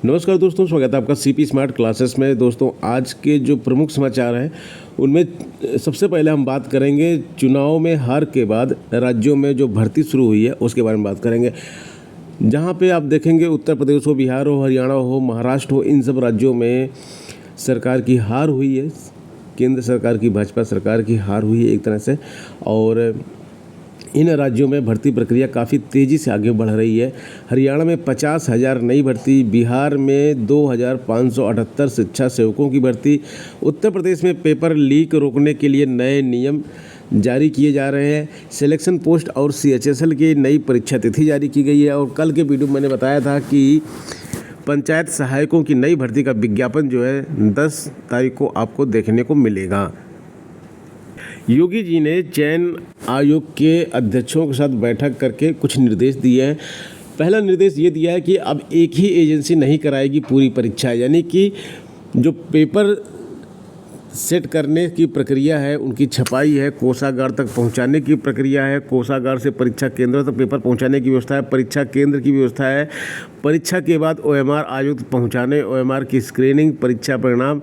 नमस्कार दोस्तों, स्वागत है आपका सीपी स्मार्ट क्लासेस में। दोस्तों, आज के जो प्रमुख समाचार हैं उनमें सबसे पहले हम बात करेंगे चुनाव में हार के बाद राज्यों में जो भर्ती शुरू हुई है उसके बारे में बात करेंगे। जहां पे आप देखेंगे उत्तर प्रदेश हो, बिहार हो, हरियाणा हो, महाराष्ट्र हो, इन सब राज्यों में सरकार की हार हुई है। केंद्र सरकार की, भाजपा सरकार की हार हुई है एक तरह से। और इन राज्यों में भर्ती प्रक्रिया काफ़ी तेज़ी से आगे बढ़ रही है। हरियाणा में 50,000 नई भर्ती, बिहार में 2,578 शिक्षा सेवकों की भर्ती, उत्तर प्रदेश में पेपर लीक रोकने के लिए नए नियम जारी किए जा रहे हैं। सिलेक्शन पोस्ट और CHSL की नई परीक्षा तिथि जारी की गई है। और कल के वीडियो में मैंने बताया था कि पंचायत सहायकों की नई भर्ती का विज्ञापन जो है 10 तारीख को आपको देखने को मिलेगा। योगी जी ने चयन आयोग के अध्यक्षों के साथ बैठक करके कुछ निर्देश दिए हैं। पहला निर्देश ये दिया है कि अब एक ही एजेंसी नहीं कराएगी पूरी परीक्षा, यानी कि जो पेपर सेट करने की प्रक्रिया है, उनकी छपाई है, कोषागार तक पहुंचाने की प्रक्रिया है, कोषागार से परीक्षा केंद्र तक पेपर पहुंचाने की व्यवस्था है, परीक्षा केंद्र की व्यवस्था है, परीक्षा के बाद OMR आयोग तक पहुँचाने, OMR की स्क्रीनिंग, परीक्षा परिणाम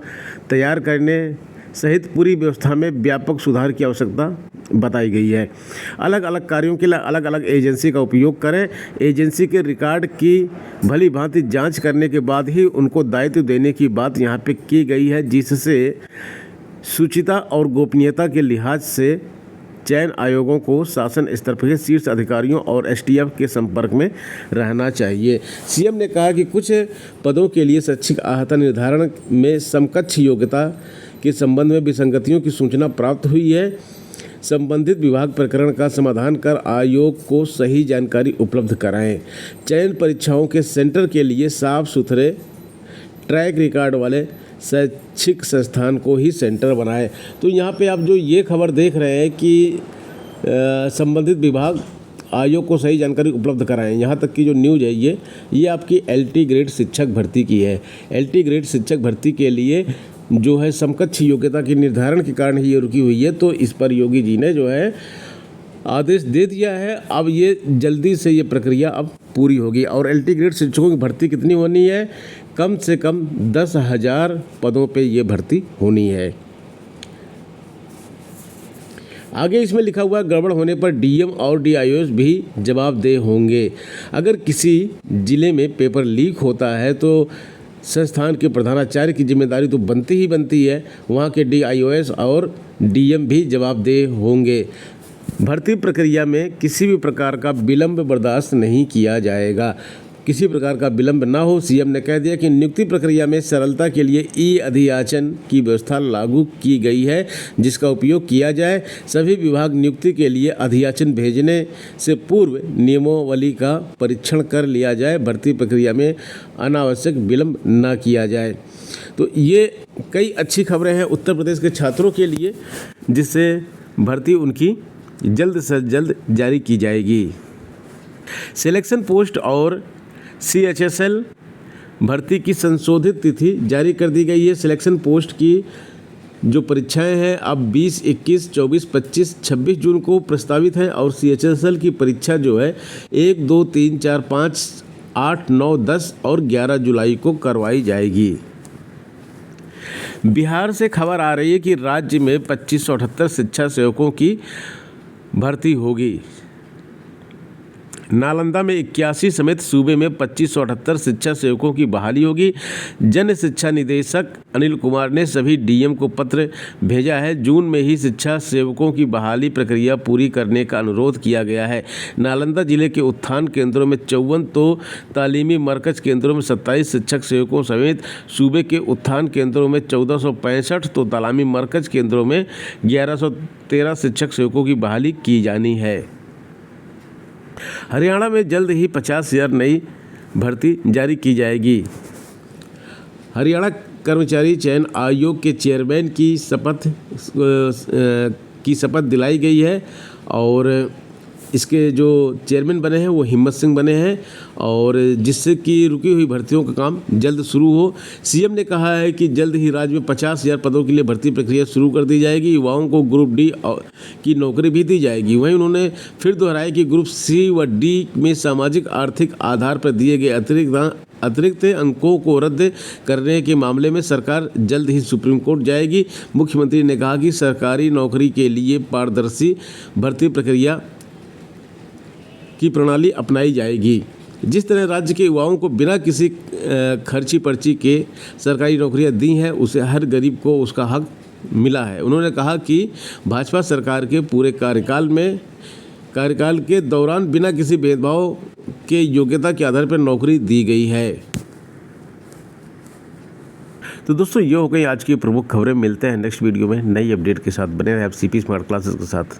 तैयार करने सहित पूरी व्यवस्था में व्यापक सुधार की आवश्यकता बताई गई है। अलग अलग कार्यों के लिए अलग अलग एजेंसी का उपयोग करें। एजेंसी के रिकॉर्ड की भली भांति जांच करने के बाद ही उनको दायित्व देने की बात यहाँ पे की गई है, जिससे शुचिता और गोपनीयता के लिहाज से चयन आयोगों को शासन स्तर पर शीर्ष अधिकारियों और STF के संपर्क में रहना चाहिए। CM ने कहा कि कुछ पदों के लिए शैक्षिक अर्हता निर्धारण में समकक्ष योग्यता के संबंध में विसंगतियों की सूचना प्राप्त हुई है। संबंधित विभाग प्रकरण का समाधान कर आयोग को सही जानकारी उपलब्ध कराएं। चयन परीक्षाओं के सेंटर के लिए साफ सुथरे ट्रैक रिकॉर्ड वाले शैक्षिक संस्थान को ही सेंटर बनाएं। तो यहाँ पे आप जो ये खबर देख रहे हैं कि संबंधित विभाग आयोग को सही जानकारी उपलब्ध कराएं, यहाँ तक की जो न्यूज़ है ये आपकी LT ग्रेड शिक्षक भर्ती की है। LT ग्रेड शिक्षक भर्ती के लिए जो है समकक्ष योग्यता के निर्धारण के कारण ही ये रुकी हुई है। तो इस पर योगी जी ने जो है आदेश दे दिया है। अब ये जल्दी से ये प्रक्रिया अब पूरी होगी। और LT ग्रेड शिक्षकों की भर्ती कितनी होनी है? कम से कम 10,000 पदों पे ये भर्ती होनी है। आगे इसमें लिखा हुआ है, गड़बड़ होने पर DM और DIOs भी जवाबदेह होंगे। अगर किसी ज़िले में पेपर लीक होता है तो संस्थान के प्रधानाचार्य की जिम्मेदारी तो बनती ही बनती है। वहाँ के DIOs और DM भी जवाबदेह होंगे। भर्ती प्रक्रिया में किसी भी प्रकार का विलंब बर्दाश्त नहीं किया जाएगा। किसी प्रकार का विलंब ना हो। CM ने कह दिया कि नियुक्ति प्रक्रिया में सरलता के लिए E-अधियाचन की व्यवस्था लागू की गई है, जिसका उपयोग किया जाए। सभी विभाग नियुक्ति के लिए अधियाचन भेजने से पूर्व नियमावली का परीक्षण कर लिया जाए। भर्ती प्रक्रिया में अनावश्यक विलंब ना किया जाए। तो ये कई अच्छी खबरें हैं उत्तर प्रदेश के छात्रों के लिए, जिससे भर्ती उनकी जल्द से जल्द जारी की जाएगी। सिलेक्शन पोस्ट और CHSL भर्ती की संशोधित तिथि जारी कर दी गई है। सिलेक्शन पोस्ट की जो परीक्षाएं हैं अब 20, 21, 24, 25, 26 जून को प्रस्तावित हैं। और CHSL की परीक्षा जो है 1, 2, 3, 4, 5, 8, 9, 10 और 11 जुलाई को करवाई जाएगी। बिहार से खबर आ रही है कि राज्य में 2578 शिक्षा सेवकों की भर्ती होगी। नालंदा में 81 समेत सूबे में 2578 शिक्षा सेवकों की बहाली होगी। जन शिक्षा निदेशक अनिल कुमार ने सभी DM को पत्र भेजा है। जून में ही शिक्षा सेवकों की बहाली प्रक्रिया पूरी करने का अनुरोध किया गया है। नालंदा जिले के उत्थान केंद्रों में 54 तो तालीमी मरकज केंद्रों में 27 शिक्षक सेवकों समेत सूबे के उत्थान केंद्रों में 1465 तो तालीमी मरकज केंद्रों में 1113 शिक्षक सेवकों की बहाली की जानी है। हरियाणा में जल्द ही 50,000 नई भर्ती जारी की जाएगी। हरियाणा कर्मचारी चयन आयोग के चेयरमैन की शपथ दिलाई गई है। और इसके जो चेयरमैन बने हैं वो हिम्मत सिंह बने हैं, और जिससे कि रुकी हुई भर्तियों का काम जल्द शुरू हो। CM ने कहा है कि जल्द ही राज्य में 50,000 पदों के लिए भर्ती प्रक्रिया शुरू कर दी जाएगी। युवाओं को ग्रुप D की नौकरी भी दी जाएगी। वहीं उन्होंने फिर दोहराया कि ग्रुप C व D में सामाजिक आर्थिक आधार पर दिए गए अतिरिक्त अतिरिक्त अंकों को रद्द करने के मामले में सरकार जल्द ही सुप्रीम कोर्ट जाएगी। मुख्यमंत्री ने कहा कि सरकारी नौकरी के लिए पारदर्शी भर्ती प्रक्रिया की प्रणाली अपनाई जाएगी। जिस तरह राज्य के युवाओं को बिना किसी खर्ची पर्ची के सरकारी नौकरियां दी हैं, उसे हर गरीब को उसका हक मिला है। उन्होंने कहा कि भाजपा सरकार के पूरे कार्यकाल के दौरान बिना किसी भेदभाव के योग्यता के आधार पर नौकरी दी गई है। तो दोस्तों, ये हो गई आज की प्रमुख खबरें। मिलते हैं नेक्स्ट वीडियो में नई अपडेट के साथ। बने रहे आप सीपी स्मार्ट क्लासेस के साथ।